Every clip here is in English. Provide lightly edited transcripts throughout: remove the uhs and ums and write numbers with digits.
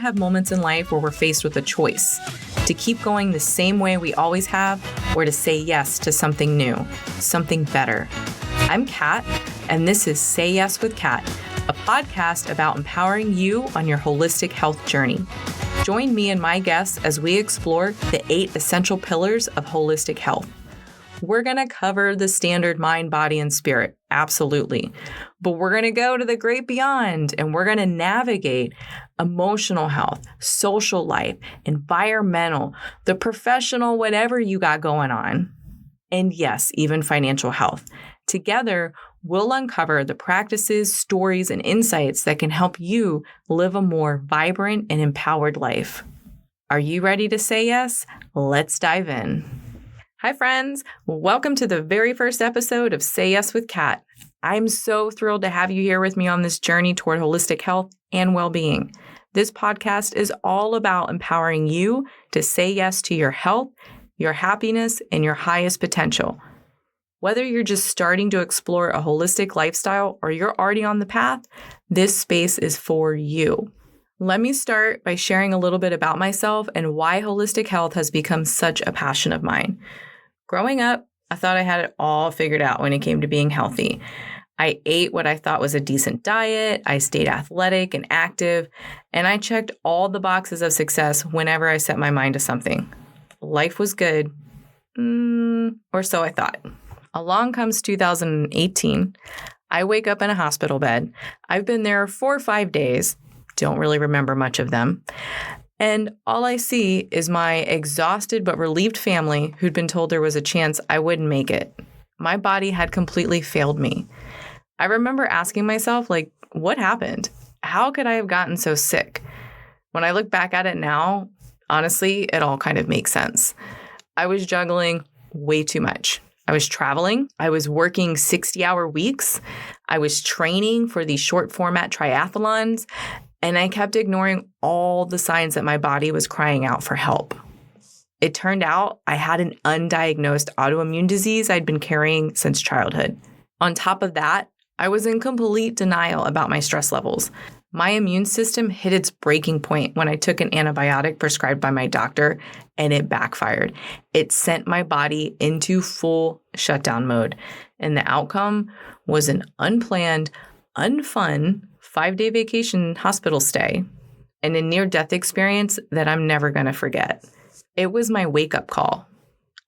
have moments in life where we're faced with a choice to keep going the same way we always have, or to say yes to something new, something better. I'm Kat, and this is Say Yes with Kat, a podcast about empowering you on your holistic health journey. Join me and my guests as we explore the 8 essential pillars of holistic health. We're going to cover the standard mind, body, and spirit, absolutely. But we're going to go to the great beyond, and we're going to navigate emotional health, social life, environmental, the professional, whatever you got going on. And yes, even financial health. Together, we'll uncover the practices, stories, and insights that can help you live a more vibrant and empowered life. Are you ready to say yes? Let's dive in. Hi, friends. Welcome to the very first episode of Say Yes with Kat. I'm so thrilled to have you here with me on this journey toward holistic health and well-being. This podcast is all about empowering you to say yes to your health, your happiness, and your highest potential. Whether you're just starting to explore a holistic lifestyle or you're already on the path, this space is for you. Let me start by sharing a little bit about myself and why holistic health has become such a passion of mine. Growing up, I thought I had it all figured out when it came to being healthy. I ate what I thought was a decent diet, I stayed athletic and active, and I checked all the boxes of success whenever I set my mind to something. Life was good, or so I thought. Along comes 2018. I wake up in a hospital bed. I've been there 4 or 5 days, don't really remember much of them. And all I see is my exhausted but relieved family who'd been told there was a chance I wouldn't make it. My body had completely failed me. I remember asking myself, what happened? How could I have gotten so sick? When I look back at it now, honestly, it all kind of makes sense. I was juggling way too much. I was traveling. I was working 60-hour weeks. I was training for these short format triathlons. And I kept ignoring all the signs that my body was crying out for help. It turned out I had an undiagnosed autoimmune disease I'd been carrying since childhood. On top of that, I was in complete denial about my stress levels. My immune system hit its breaking point when I took an antibiotic prescribed by my doctor, and it backfired. It sent my body into full shutdown mode. And the outcome was an unplanned, unfun 5-day vacation hospital stay and a near-death experience that I'm never going to forget. It was my wake-up call.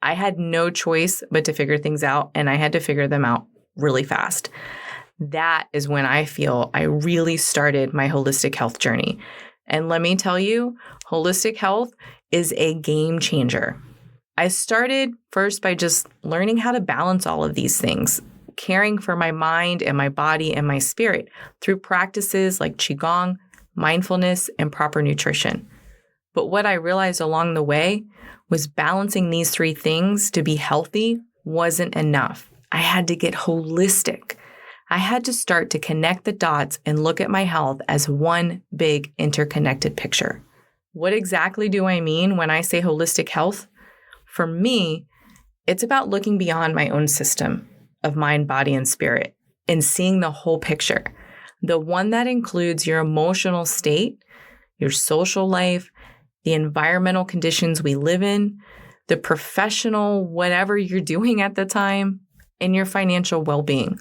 I had no choice but to figure things out, and I had to figure them out really fast. That is when I feel I really started my holistic health journey. And let me tell you, holistic health is a game changer. I started first by just learning how to balance all of these things, caring for my mind and my body and my spirit through practices like Qigong, mindfulness, and proper nutrition. But what I realized along the way was balancing these 3 things to be healthy wasn't enough. I had to get holistic. I had to start to connect the dots and look at my health as one big interconnected picture. What exactly do I mean when I say holistic health? For me, it's about looking beyond my own system of mind, body, and spirit, and seeing the whole picture, the one that includes your emotional state, your social life, the environmental conditions we live in, the professional, whatever you're doing at the time, and your financial well-being.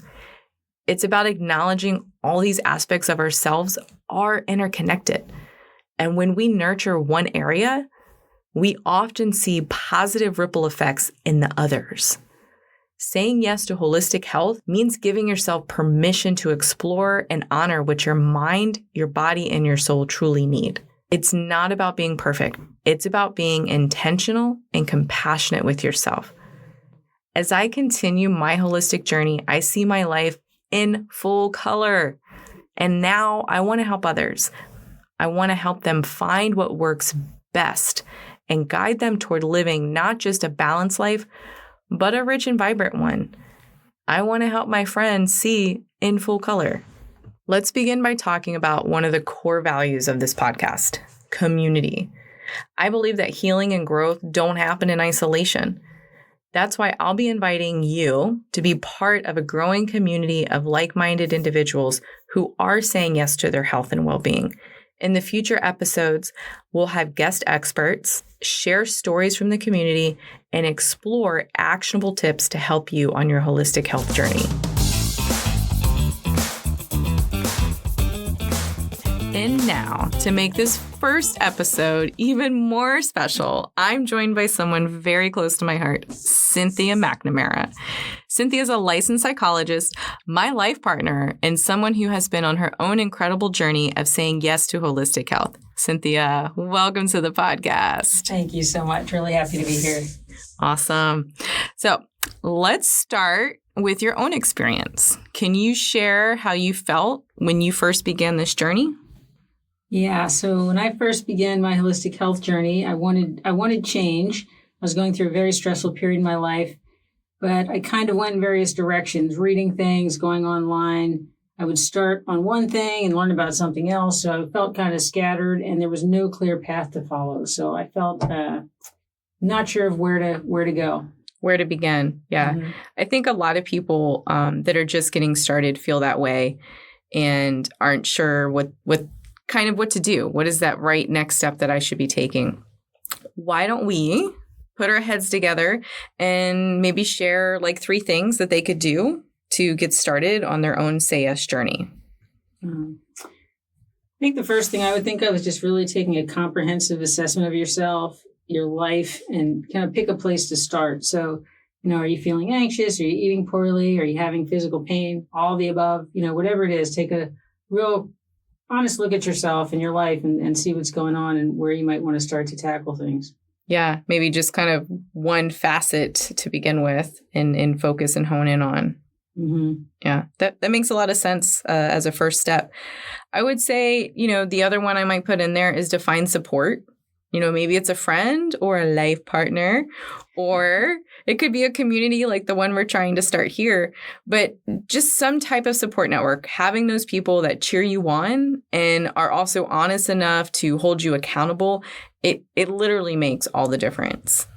It's about acknowledging all these aspects of ourselves are interconnected. And when we nurture one area, we often see positive ripple effects in the others. Saying yes to holistic health means giving yourself permission to explore and honor what your mind, your body, and your soul truly need. It's not about being perfect. It's about being intentional and compassionate with yourself. As I continue my holistic journey, I see my life in full color. And now I want to help others. I want to help them find what works best and guide them toward living not just a balanced life, but a rich and vibrant one. I want to help my friends see in full color. Let's begin by talking about one of the core values of this podcast, community. I believe that healing and growth don't happen in isolation. That's why I'll be inviting you to be part of a growing community of like-minded individuals who are saying yes to their health and well-being. In the future episodes, we'll have guest experts, share stories from the community, and explore actionable tips to help you on your holistic health journey. And now, to make this first episode even more special, I'm joined by someone very close to my heart, Cynthia McNamara. Cynthia is a licensed psychologist, my life partner, and someone who has been on her own incredible journey of saying yes to holistic health. Cynthia, welcome to the podcast. Thank you so much. Really happy to be here. Awesome. So let's start with your own experience. Can you share how you felt when you first began this journey? Yeah. So when I first began my holistic health journey, I wanted change. I was going through a very stressful period in my life, but I kind of went in various directions, reading things, going online. I would start on one thing and learn about something else. So I felt kind of scattered and there was no clear path to follow. So I felt not sure of where to go. Where to begin. Yeah. Mm-hmm. I think a lot of people that are just getting started feel that way and aren't sure what to do. What is that right next step that I should be taking? Why don't we put our heads together and maybe share like 3 things that they could do to get started on their own Say Yes journey? I think the first thing I would think of is just really taking a comprehensive assessment of yourself, your life, and kind of pick a place to start. So, are you feeling anxious? Are you eating poorly? Are you having physical pain? All the above, whatever it is, take a real honest look at yourself and your life and see what's going on and where you might want to start to tackle things. Yeah, maybe just kind of one facet to begin with and focus and hone in on. Mm-hmm. Yeah, that makes a lot of sense as a first step. I would say, the other one I might put in there is to find support. Maybe it's a friend or a life partner, or it could be a community like the one we're trying to start here, but just some type of support network, having those people that cheer you on and are also honest enough to hold you accountable. It literally makes all the difference.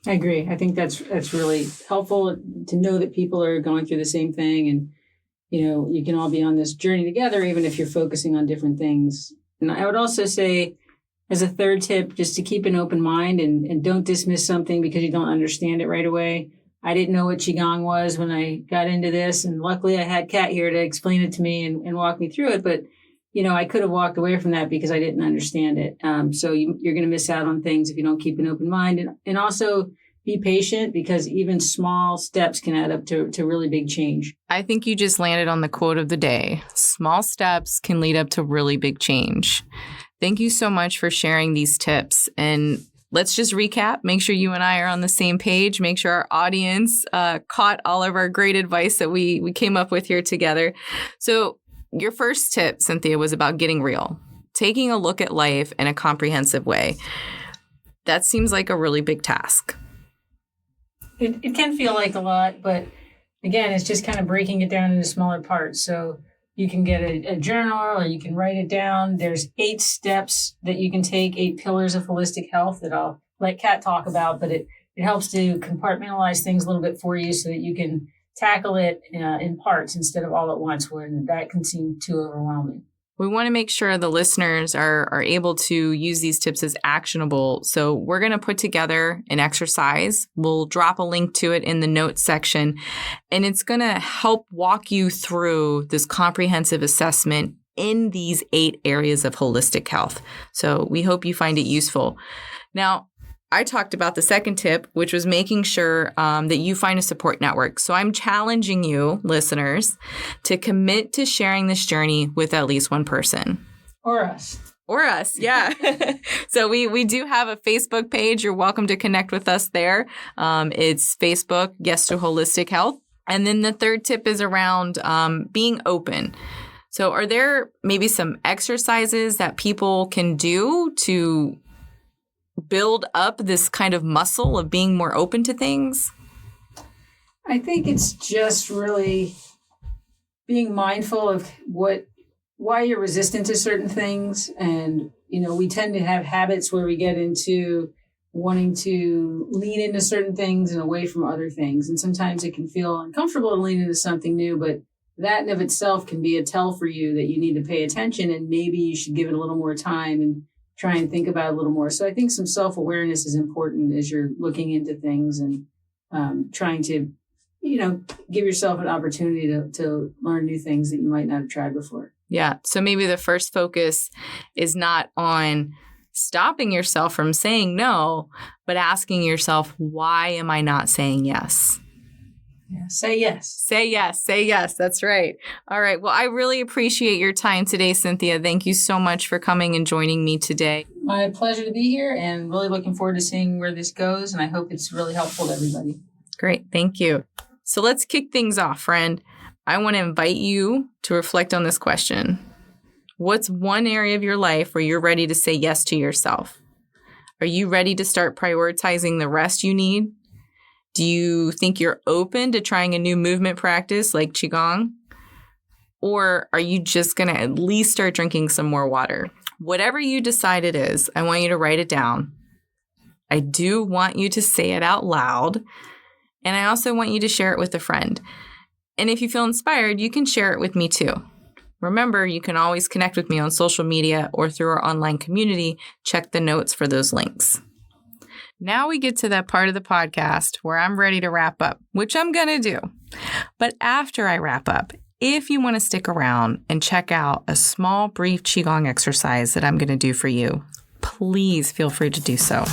I agree. I think that's really helpful to know that people are going through the same thing and, you can all be on this journey together, even if you're focusing on different things. And I would also say, as a third tip, just to keep an open mind and don't dismiss something because you don't understand it right away. I didn't know what Qigong was when I got into this. And luckily I had Kat here to explain it to me and walk me through it. But, I could have walked away from that because I didn't understand it. So you're going to miss out on things if you don't keep an open mind. And also be patient because even small steps can add up to really big change. I think you just landed on the quote of the day. Small steps can lead up to really big change. Thank you so much for sharing these tips. And let's just recap. Make sure you and I are on the same page. Make sure our audience caught all of our great advice that we came up with here together. So your first tip, Cynthia, was about getting real, taking a look at life in a comprehensive way. That seems like a really big task. It can feel like a lot, but again, it's just kind of breaking it down into smaller parts. So you can get a journal or you can write it down. There's 8 steps that you can take, 8 pillars of holistic health that I'll let Kat talk about, but it helps to compartmentalize things a little bit for you so that you can tackle it in parts instead of all at once when that can seem too overwhelming. We want to make sure the listeners are able to use these tips as actionable. So we're going to put together an exercise. We'll drop a link to it in the notes section, and it's going to help walk you through this comprehensive assessment in these 8 areas of holistic health. So we hope you find it useful. Now, I talked about the second tip, which was making sure that you find a support network. So I'm challenging you, listeners, to commit to sharing this journey with at least one person. Or us. Or us, yeah. So we do have a Facebook page. You're welcome to connect with us there. It's Facebook, Yes to Holistic Health. And then the third tip is around being open. So are there maybe some exercises that people can do to build up this kind of muscle of being more open to things? I think it's just really being mindful of why you're resistant to certain things. And, we tend to have habits where we get into wanting to lean into certain things and away from other things. And sometimes it can feel uncomfortable to lean into something new, but that in of itself can be a tell for you that you need to pay attention, and maybe you should give it a little more time and try and think about it a little more. So I think some self-awareness is important as you're looking into things and trying to, give yourself an opportunity to learn new things that you might not have tried before. Yeah. So maybe the first focus is not on stopping yourself from saying no, but asking yourself, why am I not saying yes? Yeah. Say yes. Say yes. Say yes. That's right. All right. Well, I really appreciate your time today, Cynthia. Thank you so much for coming and joining me today. My pleasure to be here, and really looking forward to seeing where this goes. And I hope it's really helpful to everybody. Great. Thank you. So let's kick things off, friend. I want to invite you to reflect on this question. What's one area of your life where you're ready to say yes to yourself? Are you ready to start prioritizing the rest you need? Do you think you're open to trying a new movement practice like Qigong? Or are you just going to at least start drinking some more water? Whatever you decide it is, I want you to write it down. I do want you to say it out loud. And I also want you to share it with a friend. And if you feel inspired, you can share it with me too. Remember, you can always connect with me on social media or through our online community. Check the notes for those links. Now we get to that part of the podcast where I'm ready to wrap up, which I'm going to do. But after I wrap up, if you want to stick around and check out a small, brief Qigong exercise that I'm going to do for you, please feel free to do so.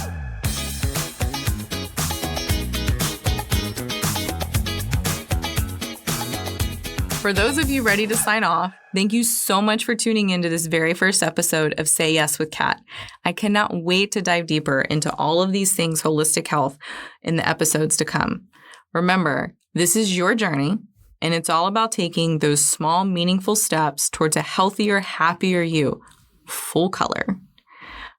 For those of you ready to sign off, thank you so much for tuning into this very first episode of Say Yes with Kat. I cannot wait to dive deeper into all of these things holistic health in the episodes to come. Remember, this is your journey, and it's all about taking those small, meaningful steps towards a healthier, happier you, full color.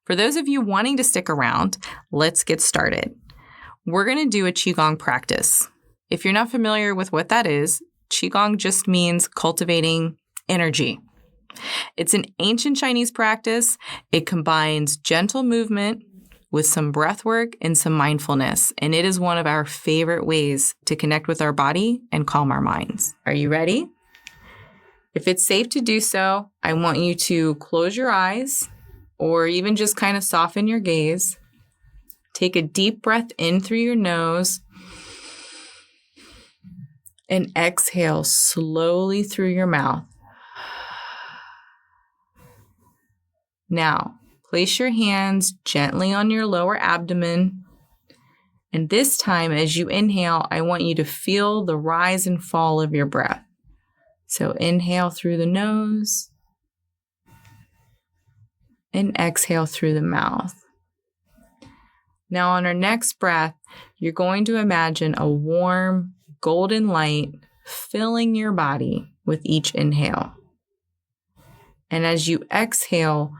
For those of you wanting to stick around, let's get started. We're going to do a Qigong practice. If you're not familiar with what that is, Qigong just means cultivating energy. It's an ancient Chinese practice. It combines gentle movement with some breath work and some mindfulness, and it is one of our favorite ways to connect with our body and calm our minds. Are you ready? If it's safe to do so, I want you to close your eyes or even just kind of soften your gaze. Take a deep breath in through your nose and exhale slowly through your mouth. Now, place your hands gently on your lower abdomen. And this time, as you inhale, I want you to feel the rise and fall of your breath. So inhale through the nose and exhale through the mouth. Now, on our next breath, you're going to imagine a warm, golden light filling your body with each inhale. And as you exhale,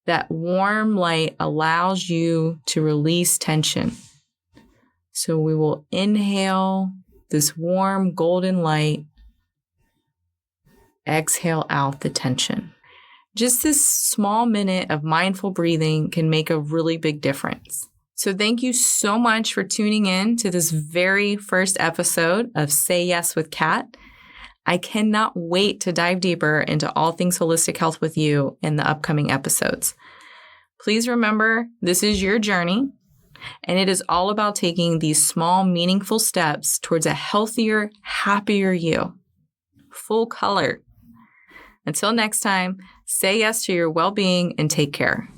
that warm light allows you to release tension. So we will inhale this warm golden light, exhale out the tension. Just this small minute of mindful breathing can make a really big difference. So thank you so much for tuning in to this very first episode of Say Yes with Kat. I cannot wait to dive deeper into all things holistic health with you in the upcoming episodes. Please remember, this is your journey, and it is all about taking these small, meaningful steps towards a healthier, happier you. Full color. Until next time, say yes to your well-being and take care.